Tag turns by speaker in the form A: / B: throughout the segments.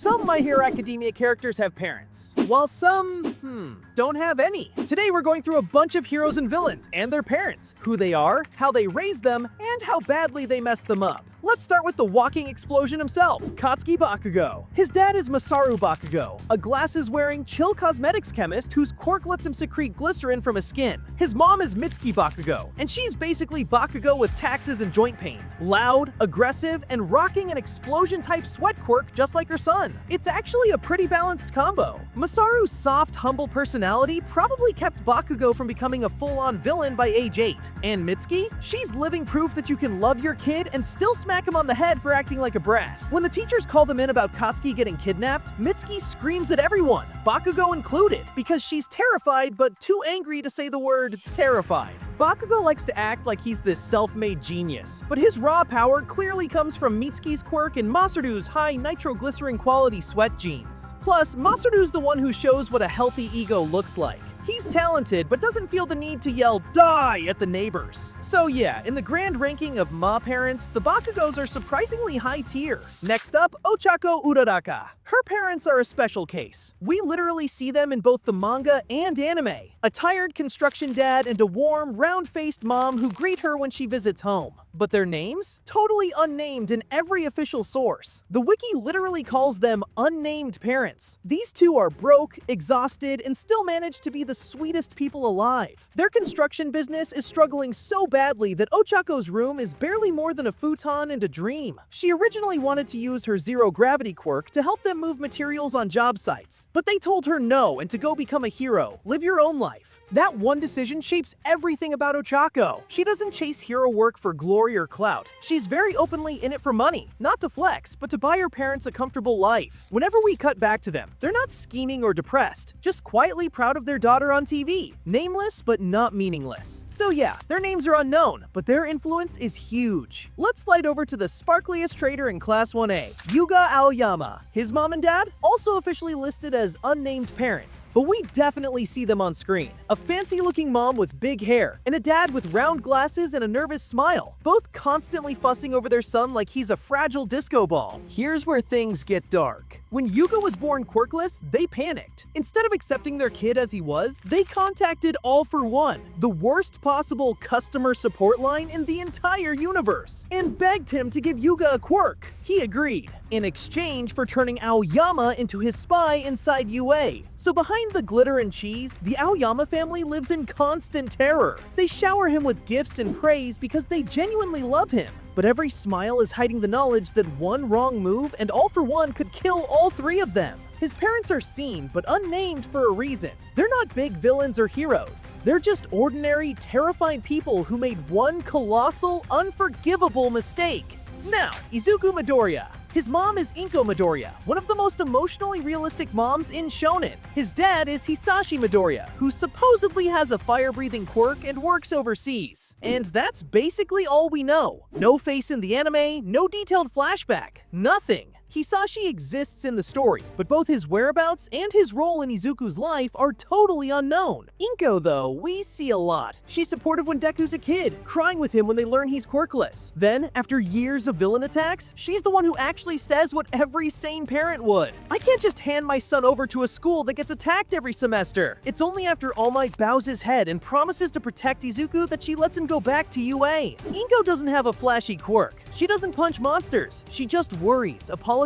A: Some My Hero Academia characters have parents, while some, don't have any. Today we're going through a bunch of heroes and villains and their parents, who they are, how they raised them, and how badly they messed them up. Let's start with the walking explosion himself, Katsuki Bakugo. His dad is Masaru Bakugo, a glasses-wearing, chill cosmetics chemist whose quirk lets him secrete glycerin from his skin. His mom is Mitsuki Bakugo, and she's basically Bakugo with taxes and joint pain. Loud, aggressive, and rocking an explosion-type sweat quirk just like her son. It's actually a pretty balanced combo. Masaru's soft, humble personality probably kept Bakugo from becoming a full-on villain by age 8. And Mitsuki? She's living proof that you can love your kid and still smack him on the head for acting like a brat. When the teachers call them in about Katsuki getting kidnapped, Mitsuki screams at everyone, Bakugo included, because she's terrified but too angry to say the word terrified. Bakugo likes to act like he's this self-made genius, but his raw power clearly comes from Mitsuki's quirk and Masaru's high nitroglycerin quality sweat genes. Plus, Masaru's the one who shows what a healthy ego looks like. He's talented, but doesn't feel the need to yell, "Die!" at the neighbors. So yeah, in the grand ranking of Ma parents, the Bakugos are surprisingly high tier. Next up, Ochako Uraraka. Her parents are a special case. We literally see them in both the manga and anime. A tired construction dad and a warm, round-faced mom who greet her when she visits home. But their names? Totally unnamed in every official source. The wiki literally calls them unnamed parents. These two are broke, exhausted, and still manage to be the sweetest people alive. Their construction business is struggling so badly that Ochako's room is barely more than a futon and a dream. She originally wanted to use her zero-gravity quirk to help them move materials on job sites, but they told her no and to go become a hero, live your own life. That one decision shapes everything about Ochako. She doesn't chase hero work for glory or clout. She's very openly in it for money, not to flex, but to buy her parents a comfortable life. Whenever we cut back to them, they're not scheming or depressed, just quietly proud of their daughter on TV. Nameless, but not meaningless. So yeah, their names are unknown, but their influence is huge. Let's slide over to the sparkliest trader in Class 1A, Yuga Aoyama. His mom and dad, also officially listed as unnamed parents, but we definitely see them on screen. A fancy-looking mom with big hair, and a dad with round glasses and a nervous smile, both constantly fussing over their son like he's a fragile disco ball. Here's where things get dark. When Yuga was born quirkless, they panicked. Instead of accepting their kid as he was, they contacted All for One, the worst possible customer support line in the entire universe, and begged him to give Yuga a quirk. He agreed, in exchange for turning Aoyama into his spy inside UA. So behind the glitter and cheese, the Aoyama family lives in constant terror. They shower him with gifts and praise because they genuinely love him. But every smile is hiding the knowledge that one wrong move and All for One could kill all three of them. His parents are seen, but unnamed for a reason. They're not big villains or heroes. They're just ordinary, terrified people who made one colossal, unforgivable mistake. Now, Izuku Midoriya. His mom is Inko Midoriya, one of the most emotionally realistic moms in shonen. His dad is Hisashi Midoriya, who supposedly has a fire-breathing quirk and works overseas. And that's basically all we know. No face in the anime, no detailed flashback, nothing. Hisashi exists in the story, but both his whereabouts and his role in Izuku's life are totally unknown. Inko, though, we see a lot. She's supportive when Deku's a kid, crying with him when they learn he's quirkless. Then, after years of villain attacks, she's the one who actually says what every sane parent would. I can't just hand my son over to a school that gets attacked every semester. It's only after All Might bows his head and promises to protect Izuku that she lets him go back to UA. Inko doesn't have a flashy quirk. She doesn't punch monsters. She just worries, apologizes,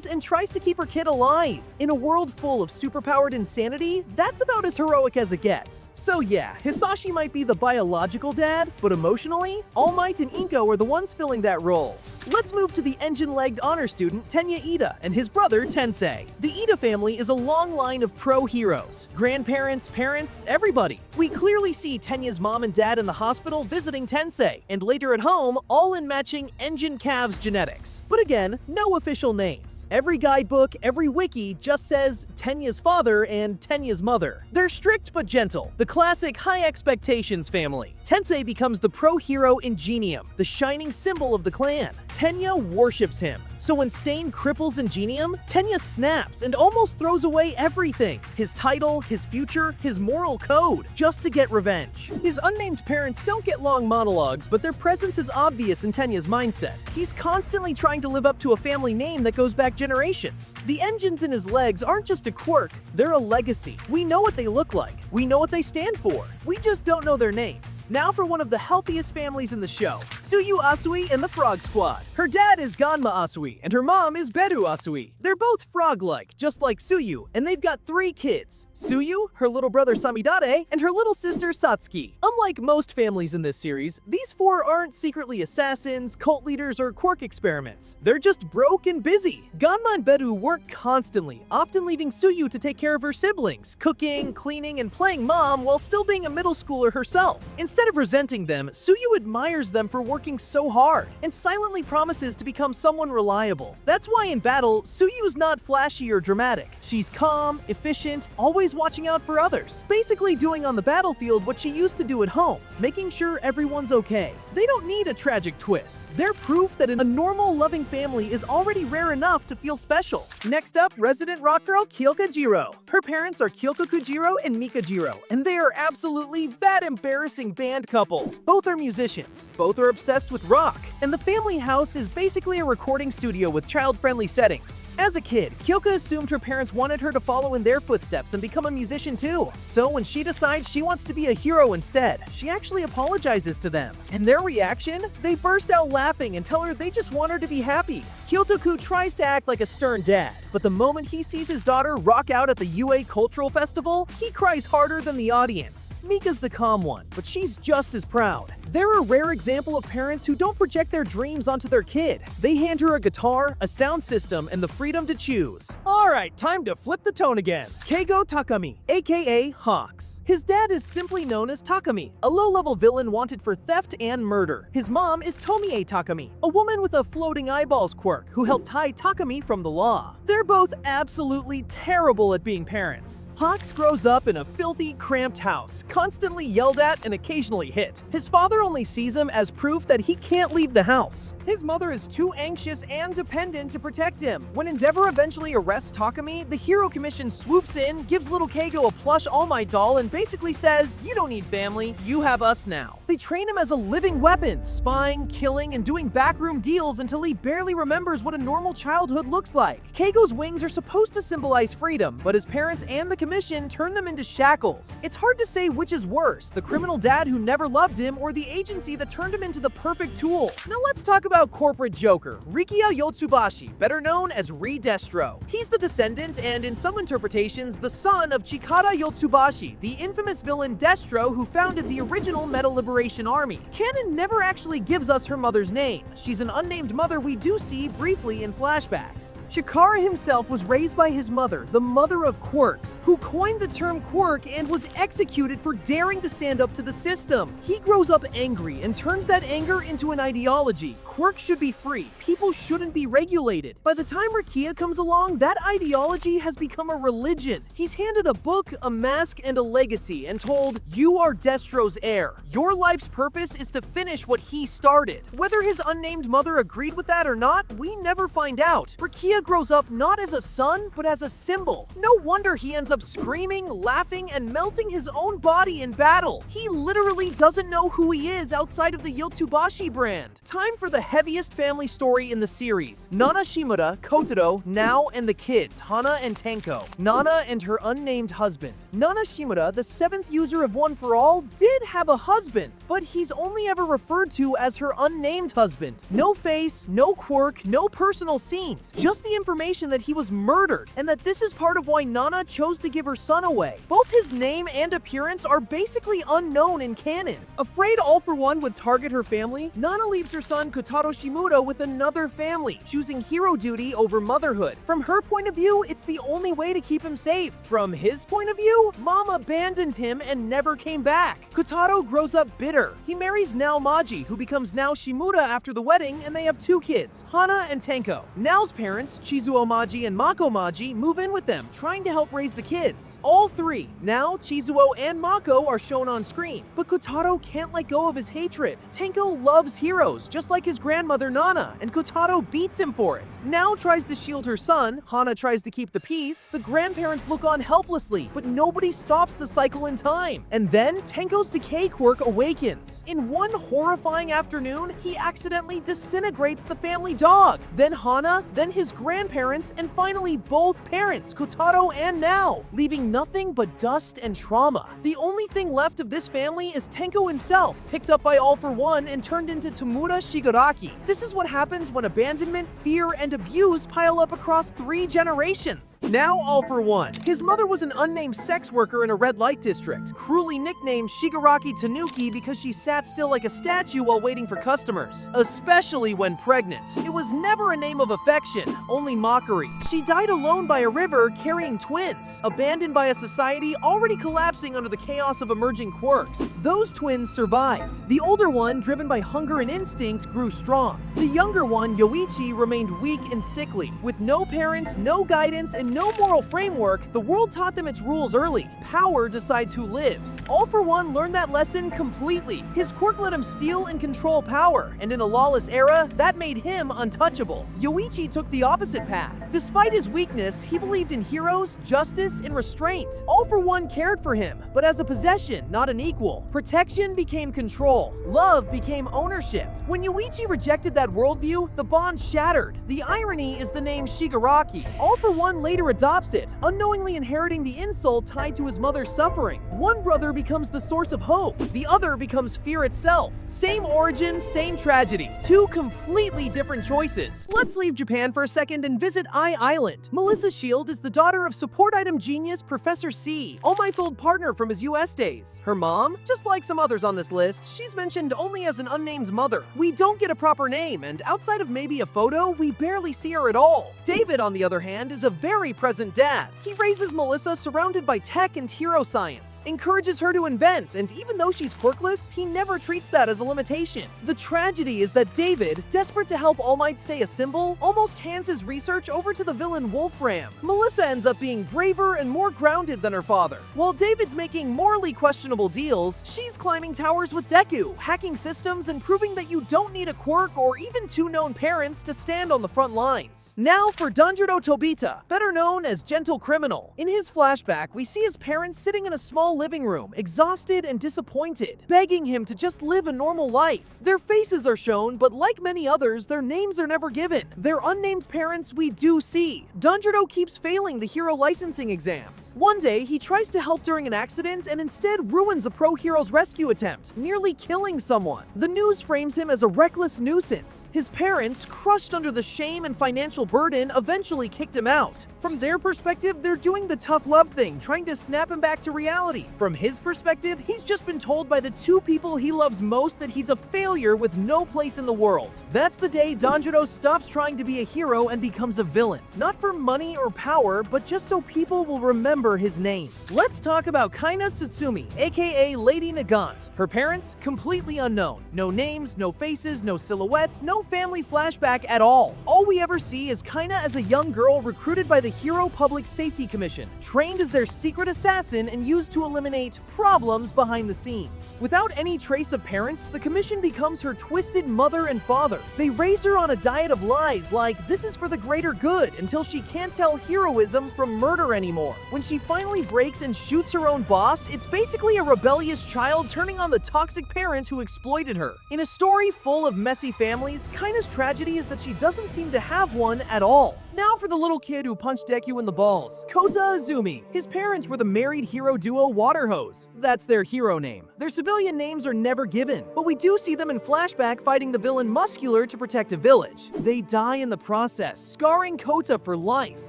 A: and tries to keep her kid alive. In a world full of superpowered insanity, that's about as heroic as it gets. So yeah, Hisashi might be the biological dad, but emotionally, All Might and Inko are the ones filling that role. Let's move to the engine-legged honor student Tenya Iida and his brother Tensei. The Iida family is a long line of pro heroes. Grandparents, parents, everybody. We clearly see Tenya's mom and dad in the hospital visiting Tensei, and later at home, all in matching engine calves genetics. But again, no official names. Every guidebook, every wiki just says Tenya's father and Tenya's mother. They're strict but gentle. The classic high expectations family. Tensei becomes the pro hero Ingenium, the shining symbol of the clan. Tenya worships him. So when Stain cripples Ingenium, Tenya snaps and almost throws away everything. His title, his future, his moral code, just to get revenge. His unnamed parents don't get long monologues, but their presence is obvious in Tenya's mindset. He's constantly trying to live up to a family name that that goes back generations. The engines in his legs aren't just a quirk, they're a legacy. We know what they look like. We know what they stand for. We just don't know their names. Now for one of the healthiest families in the show, Tsuyu Asui and the Frog Squad. Her dad is Ganma Asui, and her mom is Beru Asui. They're both frog-like, just like Tsuyu, and they've got 3 kids. Tsuyu, her little brother Samidare, and her little sister Satsuki. Unlike most families in this series, these 4 aren't secretly assassins, cult leaders, or quirk experiments. They're just broke and busy. Ganma and Beru work constantly, often leaving Tsuyu to take care of her siblings, cooking, cleaning, and playing mom while still being a middle schooler herself. Instead of resenting them, Tsuyu admires them for working so hard and silently promises to become someone reliable. That's why in battle, Tsuyu's not flashy or dramatic. She's calm, efficient, always watching out for others, basically doing on the battlefield what she used to do at home, making sure everyone's okay. They don't need a tragic twist. They're proof that a normal, loving family is already rare enough to feel special. Next up, resident rock girl Kyoka Jiro. Her parents are Kyokoku Jiro and Mika Jiro, and they are absolutely that embarrassing band couple. Both are musicians, both are obsessed with rock, and the family house is basically a recording studio with child-friendly settings. As a kid, Kyoka assumed her parents wanted her to follow in their footsteps and become a musician too. So when she decides she wants to be a hero instead, she actually apologizes to them. And their reaction? They burst out laughing and tell her they just want her to be happy. Kyotoku tries to act like a stern dad, but the moment he sees his daughter rock out at the UA Cultural Festival, he cries harder than the audience. Mika's the calm one, but she's just as proud. They're a rare example of parents who don't project their dreams onto their kid. They hand her a guitar, a sound system, and the freedom to choose. Alright, time to flip the tone again. Keigo Takami, aka Hawks. His dad is simply known as Takami, a low-level villain wanted for theft and murder. His mom is Tomie Takami, a woman with a floating eyeballs quirk who helped hide Takami from the law. They're both absolutely terrible at being parents. Hawks grows up in a filthy, cramped house, constantly yelled at and occasionally hit. His father only sees him as proof that he can't leave the house. His mother is too anxious and dependent to protect him. When Endeavor eventually arrests Takami, the Hero Commission swoops in, gives little Keigo a plush All Might doll, and basically says, "You don't need family, you have us now." They train him as a living weapon, spying, killing, and doing backroom deals until he barely remembers what a normal childhood looks like. Keigo's wings are supposed to symbolize freedom, but his parents and the Commission turn them into shackles. It's hard to say which is worse, the criminal dad who never loved him or the agency that turned him into the perfect tool. Now let's talk about corporate Joker, Rikiya Yotsubashi, better known as Destro. He's the descendant and, in some interpretations, the son of Chikara Yotsubashi, the infamous villain Destro who founded the original Metal Liberation Army. Canon never actually gives us her mother's name. She's an unnamed mother we do see briefly in flashbacks. Chikara himself was raised by his mother, the mother of quirks, who coined the term quirk and was executed for daring to stand up to the system. He grows up angry and turns that anger into an ideology. Quirks should be free. People shouldn't be regulated. By the time Rikiya comes along, that ideology has become a religion. He's handed a book, a mask, and a legacy and told, "You are Destro's heir. Your life's purpose is to finish what he started." Whether his unnamed mother agreed with that or not, we never find out. Rikiya grows up not as a son, but as a symbol. No wonder he ends up screaming, laughing, and melting his own body in battle. He literally doesn't know who he is outside of the Yotsubashi brand. Time for the heaviest family story in the series. Nana Shimura, Kotaro, Nao, and the kids, Hana and Tenko. Nana and her unnamed husband. Nana Shimura, the 7th user of One for All, did have a husband, but he's only ever referred to as her unnamed husband. No face, no quirk, no personal scenes, just the information that he was murdered, and that this is part of why Nana chose to give her son away. Both his name and appearance are basically unknown in canon. Afraid All for One would target her family, Nana leaves her son Kotaro Shimura with another family, choosing hero duty over motherhood. From her point of view, it's the only way to keep him safe. From his point of view, Mom abandoned him and never came back. Kotaro grows up bitter. He marries Nao Maji, who becomes Nao Shimura after the wedding, and they have 2 kids, Hana and Tenko. Nao's parents, Chizuo Maji and Mako Maji, move in with them, trying to help raise the kids. All 3, Nao, Chizuo, and Mako, are shown on screen, but Kotaro can't let go of his hatred. Tenko loves heroes, just like his grandmother Nana, and Kotaro beats him for it. Nao tries to shield her son, Hana tries to keep the peace, the grandparents look on helplessly, but nobody stops the cycle in time. And then Tenko's decay quirk awakens. In one horrifying afternoon, he accidentally disintegrates the family dog. Then Hana, then his grandparents, and finally both parents, Kotaro and Nao, leaving nothing but dust and trauma. The only thing left of this family is Tenko himself, picked up by All for One and turned into Tamura Shigaraki. This is what happens when abandonment, fear, and abuse pile up across 3 generations. Now All for One. His mother was an unnamed sex worker in a red light district, cruelly nicknamed Shigaraki Tanuki because she sat still like a statue while waiting for customers, especially when pregnant. It was never a name of affection, only mockery. She died alone by a river carrying twins, abandoned by a society already collapsing under the chaos of emerging quirks. Those twins survived. The older one, driven by hunger and instinct, grew strong. The younger one, Yoichi, remained weak and sickly. With no parents, no guidance, and no moral framework, the world taught them its rules early. Power decides who lives. All for One learned that lesson completely. His quirk let him steal and control power, and in a lawless era, that made him untouchable. Yoichi took the opposite path. Despite his weakness, he believed in heroes, justice, and restraint. All for One cared for him, but as a possession, not an equal. Protection became control. Love became ownership. When Yoichi rejected that worldview, the bond shattered. The irony is the name Shigaraki. All for One later adopts it, unknowingly inheriting the insult tied to his mother's suffering. One brother becomes the source of hope. The other becomes fear itself. Same origin, same tragedy. 2 completely different choices. Let's leave Japan for a second and visit Island. Melissa Shield is the daughter of support item genius Professor C, All Might's old partner from his US days. Her mom, just like some others on this list, she's mentioned only as an unnamed mother. We don't get a proper name, and outside of maybe a photo, we barely see her at all. David, on the other hand, is a very present dad. He raises Melissa surrounded by tech and hero science, encourages her to invent, and even though she's quirkless, he never treats that as a limitation. The tragedy is that David, desperate to help All Might stay a symbol, almost hands his research over to the villain Wolfram. Melissa ends up being braver and more grounded than her father. While David's making morally questionable deals, she's climbing towers with Deku, hacking systems, and proving that you don't need a quirk or even 2 known parents to stand on the front lines. Now for Danjiro Tobita, better known as Gentle Criminal. In his flashback, we see his parents sitting in a small living room, exhausted and disappointed, begging him to just live a normal life. Their faces are shown, but like many others, their names are never given. Their unnamed parents we do see. Danjiro keeps failing the hero licensing exams. One day, he tries to help during an accident and instead ruins a pro hero's rescue attempt, nearly killing someone. The news frames him as a reckless nuisance. His parents, crushed under the shame and financial burden, eventually kicked him out. From their perspective, they're doing the tough love thing, trying to snap him back to reality. From his perspective, he's just been told by the 2 people he loves most that he's a failure with no place in the world. That's the day Danjiro stops trying to be a hero and becomes a villain. Not for money or power, but just so people will remember his name. Let's talk about Kaina Tsutsumi, aka Lady Nagant. Her parents, completely unknown. No names, no faces, no silhouettes, no family flashback at all. All we ever see is Kaina as a young girl recruited by the Hero Public Safety Commission, trained as their secret assassin and used to eliminate problems behind the scenes. Without any trace of parents, the commission becomes her twisted mother and father. They raise her on a diet of lies like this is for the greater good until she can't tell heroism from murder anymore. When she finally breaks and shoots her own boss, it's basically a rebellious child turning on the toxic parent who exploited her. In a story full of messy families, Kaina's tragedy is that she doesn't seem to have one at all. Now for the little kid who punched Deku in the balls, Kota Azumi. His parents were the married hero duo Waterhose. That's their hero name. Their civilian names are never given, but we do see them in flashback fighting the villain Muscular to protect a village. They die in the process, scarring Kota for life.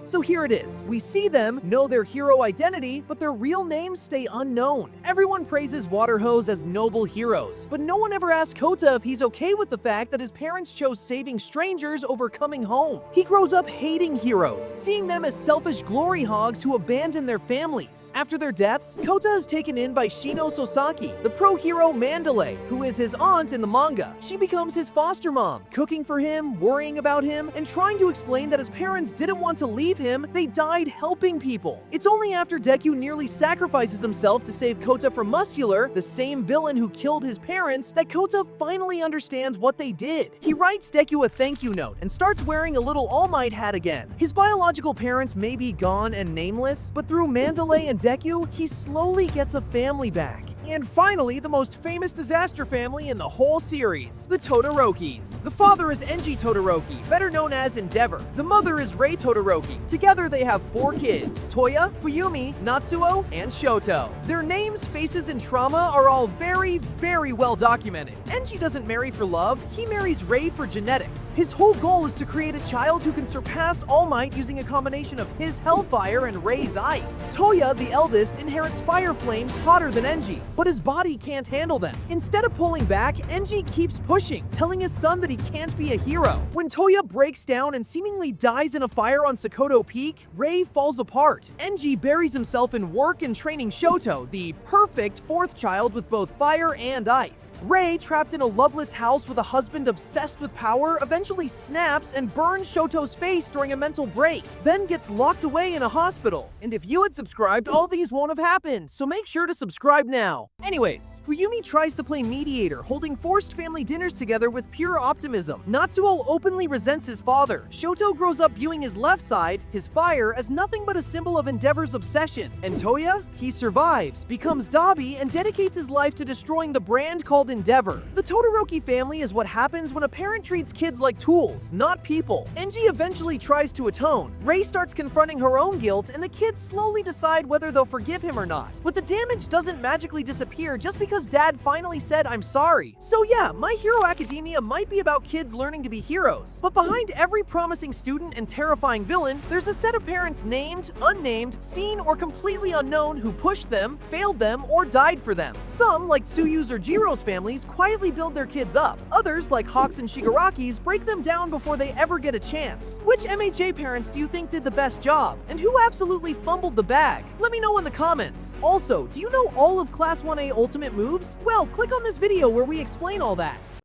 A: So here it is. We see them, know their hero identity, but their real names stay unknown. Everyone praises Waterhose as noble heroes, but no one ever asks Kota if he's okay with the fact that his parents chose saving strangers over coming home. He grows up hating heroes, seeing them as selfish glory hogs who abandon their families. After their deaths, Kota is taken in by Shino Sosaki, the pro hero Mandalay, who is his aunt in the manga. She becomes his foster mom, cooking for him, worrying about him, and trying to explain that his parents didn't want to leave him, they died helping people. It's only after Deku nearly sacrifices himself to save Kota from Muscular, the same villain who killed his parents, that Kota finally understands what they did. He writes Deku a thank you note and starts wearing a little All Might hat again. His biological parents may be gone and nameless, but through Mandalay and Deku, he slowly gets a family back. And finally, the most famous disaster family in the whole series, the Todorokis. The father is Enji Todoroki, better known as Endeavor. The mother is Rei Todoroki. Together they have 4 kids, Toya, Fuyumi, Natsuo, and Shoto. Their names, faces, and trauma are all very, very well documented. Enji doesn't marry for love, he marries Rei for genetics. His whole goal is to create a child who can surpass All Might using a combination of his hellfire and Rei's ice. Toya, the eldest, inherits fire flames hotter than Enji's, but his body can't handle them. Instead of pulling back, Enji keeps pushing, telling his son that he can't be a hero. When Toya breaks down and seemingly dies in a fire on Sakoto Peak, Rei falls apart. Enji buries himself in work and training Shoto, the perfect 4th child with both fire and ice. Rei, trapped in a loveless house with a husband obsessed with power, eventually snaps and burns Shoto's face during a mental break, then gets locked away in a hospital. And if you had subscribed, all these won't have happened, so make sure to subscribe now. Anyways, Fuyumi tries to play mediator, holding forced family dinners together with pure optimism. Natsuo openly resents his father. Shoto grows up viewing his left side, his fire, as nothing but a symbol of Endeavor's obsession. And Toya? He survives, becomes Dabi, and dedicates his life to destroying the brand called Endeavor. The Todoroki family is what happens when a parent treats kids like tools, not people. Enji eventually tries to atone. Rei starts confronting her own guilt, and the kids slowly decide whether they'll forgive him or not. But the damage doesn't magically disappear just because Dad finally said, "I'm sorry." So yeah, My Hero Academia might be about kids learning to be heroes, but behind every promising student and terrifying villain, there's a set of parents named, unnamed, seen, or completely unknown who pushed them, failed them, or died for them. Some, like Tsuyu's or Jiro's families, quietly build their kids up. Others, like Hawk's and Shigaraki's, break them down before they ever get a chance. Which MHA parents do you think did the best job? And who absolutely fumbled the bag? Let me know in the comments. Also, do you know all of Class 1A Ultimate moves? Well, click on this video where we explain all that.